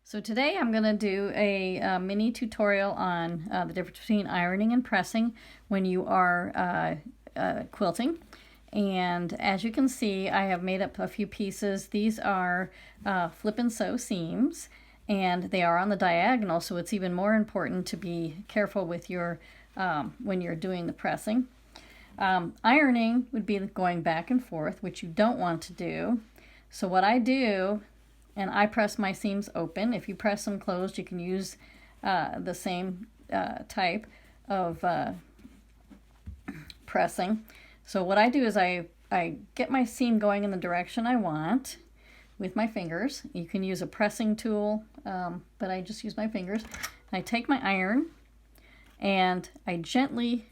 So today I'm going to do a mini tutorial on the difference between ironing and pressing when you are quilting. And as you can see, I have made up a few pieces. These are flip and sew seams, and they are on the diagonal, so it's even more important to be careful with your when you're doing the pressing. Ironing would be going back and forth, which you don't want to do. So what I do, and I press my seams open. If you press them closed, you can use the same type of pressing. So what I do is I get my seam going in the direction I want with my fingers. You can use a pressing tool, but I just use my fingers. And I take my iron and I gently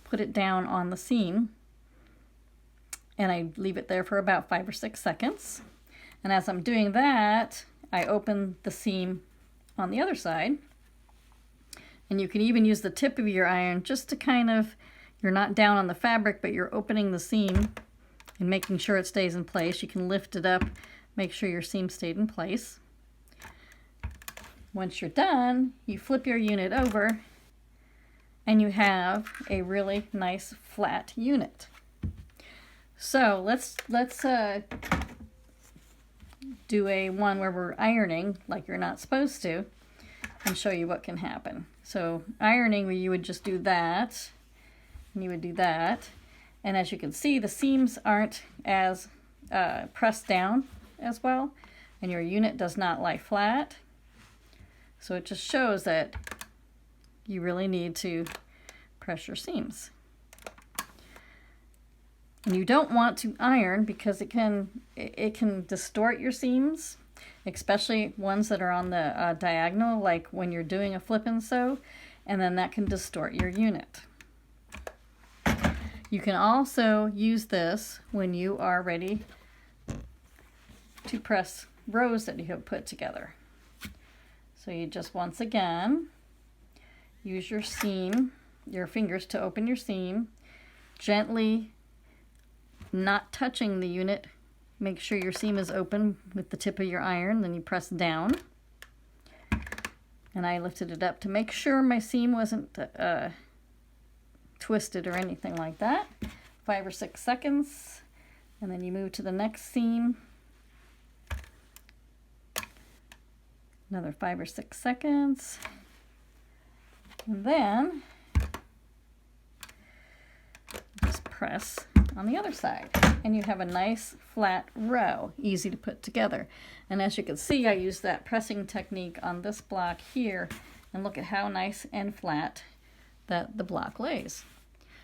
put it down on the seam, and I leave it there for about 5 or 6 seconds. And as I'm doing that, I open the seam on the other side. And you can even use the tip of your iron just to kind of, you're not down on the fabric, but you're opening the seam and making sure it stays in place. You can lift it up, make sure your seam stayed in place. Once you're done, you flip your unit over and you have a really nice flat unit. So let's do a one where we're ironing like you're not supposed to and show you what can happen. So ironing, where you would just do that and you would do that, and as you can see, the seams aren't as pressed down as well, and your unit does not lie flat. So it just shows that you really need to press your seams. And you don't want to iron because it can distort your seams, especially ones that are on the diagonal, like when you're doing a flip and sew, and then that can distort your unit. You can also use this when you are ready to press rows that you have put together. So you just once again use your seam, your fingers to open your seam, gently, not touching the unit. Make sure your seam is open with the tip of your iron, then you press down. And I lifted it up to make sure my seam wasn't twisted or anything like that. 5 or 6 seconds, and then you move to the next seam. Another 5 or 6 seconds. And then just press on the other side, and you have a nice flat row, easy to put together. And as you can see, I use that pressing technique on this block here, and look at how nice and flat that the block lays.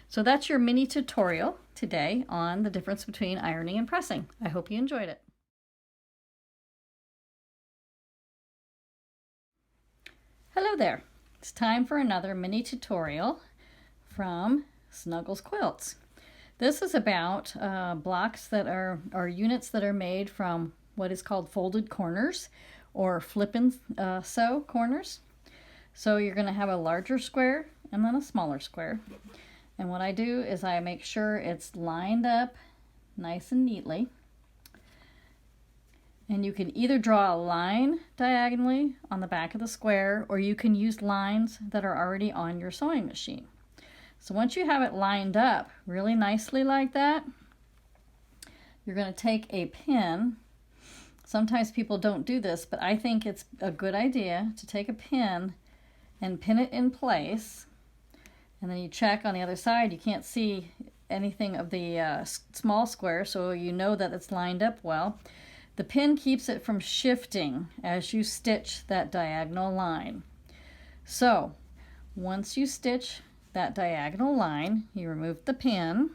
So that's your mini tutorial today on the difference between ironing and pressing. I hope you enjoyed it. Hello there. It's time for another mini tutorial from Snuggles Quilts. This is about blocks that are units that are made from what is called folded corners or flip and sew corners. So you're going to have a larger square and then a smaller square. And what I do is I make sure it's lined up nice and neatly. And you can either draw a line diagonally on the back of the square, or you can use lines that are already on your sewing machine. So once you have it lined up really nicely like that, you're going to take a pin. Sometimes people don't do this, but I think it's a good idea to take a pin and pin it in place. And then you check on the other side. You can't see anything of the small square, so you know that it's lined up well. The pin keeps it from shifting as you stitch that diagonal line. So once you stitch that diagonal line, you remove the pin,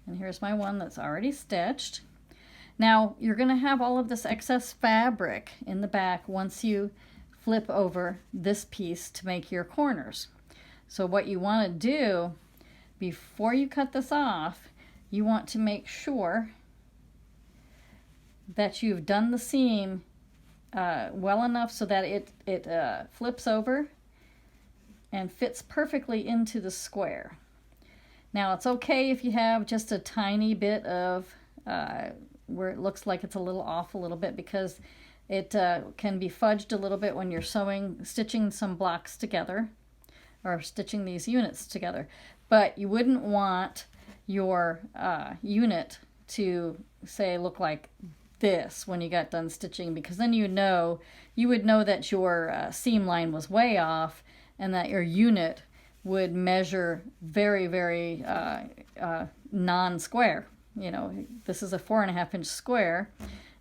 and here's my one that's already stitched. Now you're going to have all of this excess fabric in the back once you flip over this piece to make your corners. So what you want to do before you cut this off, you want to make sure that you've done the seam well enough so that it flips over and fits perfectly into the square. Now it's okay if you have just a tiny bit of where it looks like it's a little off a little bit, because It can be fudged a little bit when you're stitching some blocks together or stitching these units together. But you wouldn't want your unit to, say, look like this when you got done stitching, because then you would know that your seam line was way off and that your unit would measure very, very non-square. You know, this is a 4.5 inch square,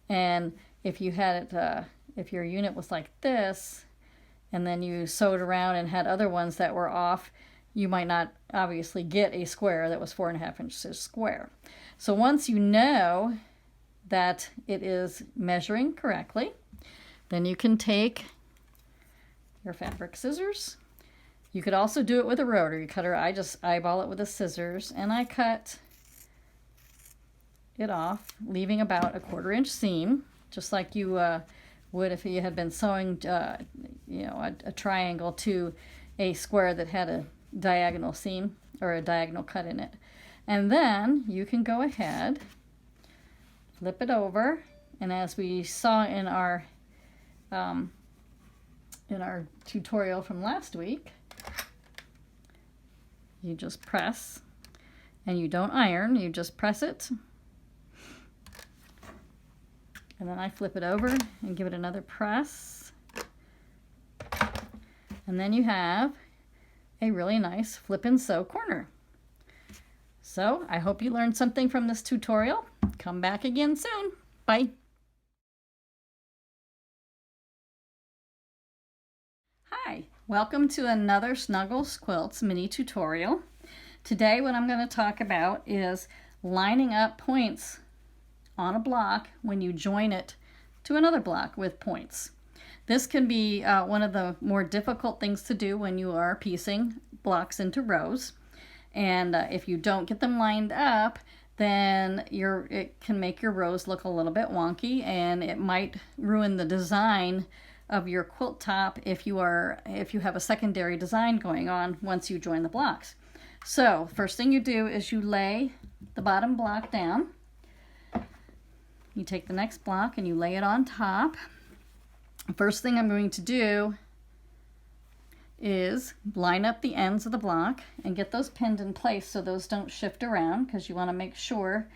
and if you had it, if your unit was like this, and then you sewed around and had other ones that were off, you might not obviously get a square that was 4.5 inches square. So once you know that it is measuring correctly, then you can take your fabric scissors. You could also do it with a rotary cutter. I just eyeball it with the scissors, and I cut it off, leaving about a 1/4 inch seam, just like you would if you had been sewing you know, a triangle to a square that had a diagonal seam or a diagonal cut in it. And then you can go ahead, flip it over, and as we saw in our tutorial from last week, you just press, and you don't iron, you just press it. And then I flip it over and give it another press. And then you have a really nice flip and sew corner. So I hope you learned something from this tutorial. Come back again soon. Bye. Hi, welcome to another Snuggles Quilts mini tutorial. Today what I'm going to talk about is lining up points on a block when you join it to another block with points. This can be one of the more difficult things to do when you are piecing blocks into rows. And if you don't get them lined up, then it can make your rows look a little bit wonky, and it might ruin the design of your quilt top if you have a secondary design going on once you join the blocks. So first thing you do is you lay the bottom block down. You take the next block and you lay it on top. First thing I'm going to do is line up the ends of the block and get those pinned in place so those don't shift around, because you want to make sure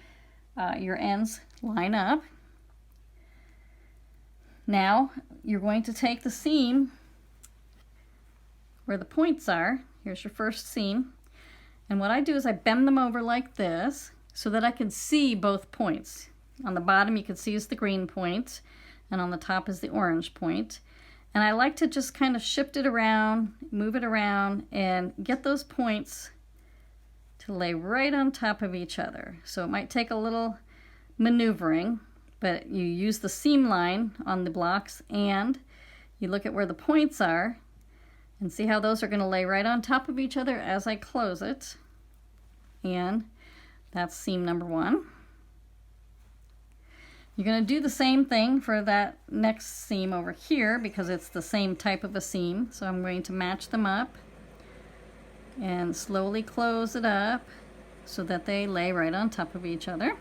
your ends line up. Now you're going to take the seam where the points are. Here's your first seam, and what I do is I bend them over like this so that I can see both points. On the bottom you can see is the green point, and on the top is the orange point. And I like to just kind of shift it around, move it around, and get those points to lay right on top of each other. So it might take a little maneuvering, but you use the seam line on the blocks and you look at where the points are and see how those are going to lay right on top of each other as I close it. And that's seam number 1. You're going to do the same thing for that next seam over here because it's the same type of a seam. So I'm going to match them up and slowly close it up so that they lay right on top of each other.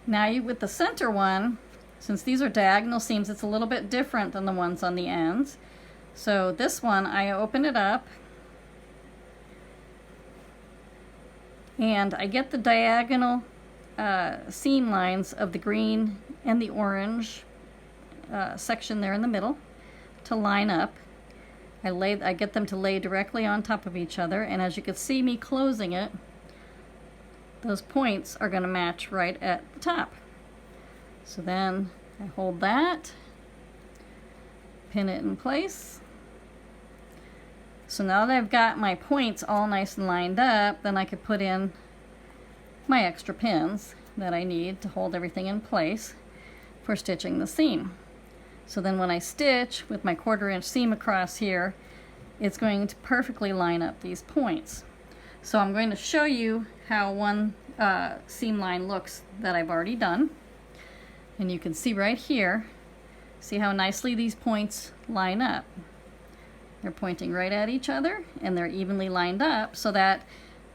Now with the center one, since these are diagonal seams, it's a little bit different than the ones on the ends. So this one, I open it up and I get the diagonal seam lines of the green and the orange section there in the middle to line up. I get them to lay directly on top of each other, and as you can see me closing it, those points are going to match right at the top. So then I hold that, pin it in place. So now that I've got my points all nice and lined up, then I could put in my extra pins that I need to hold everything in place for stitching the seam. So then when I stitch with my 1/4 inch seam across here, it's going to perfectly line up these points. So I'm going to show you how one seam line looks that I've already done. And you can see right here, see how nicely these points line up. They're pointing right at each other and they're evenly lined up so that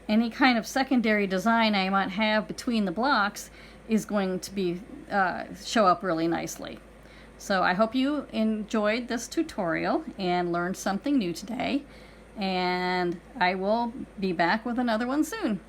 any kind of secondary design I might have between the blocks is going to be show up really nicely. So I hope you enjoyed this tutorial and learned something new today, and I will be back with another one soon.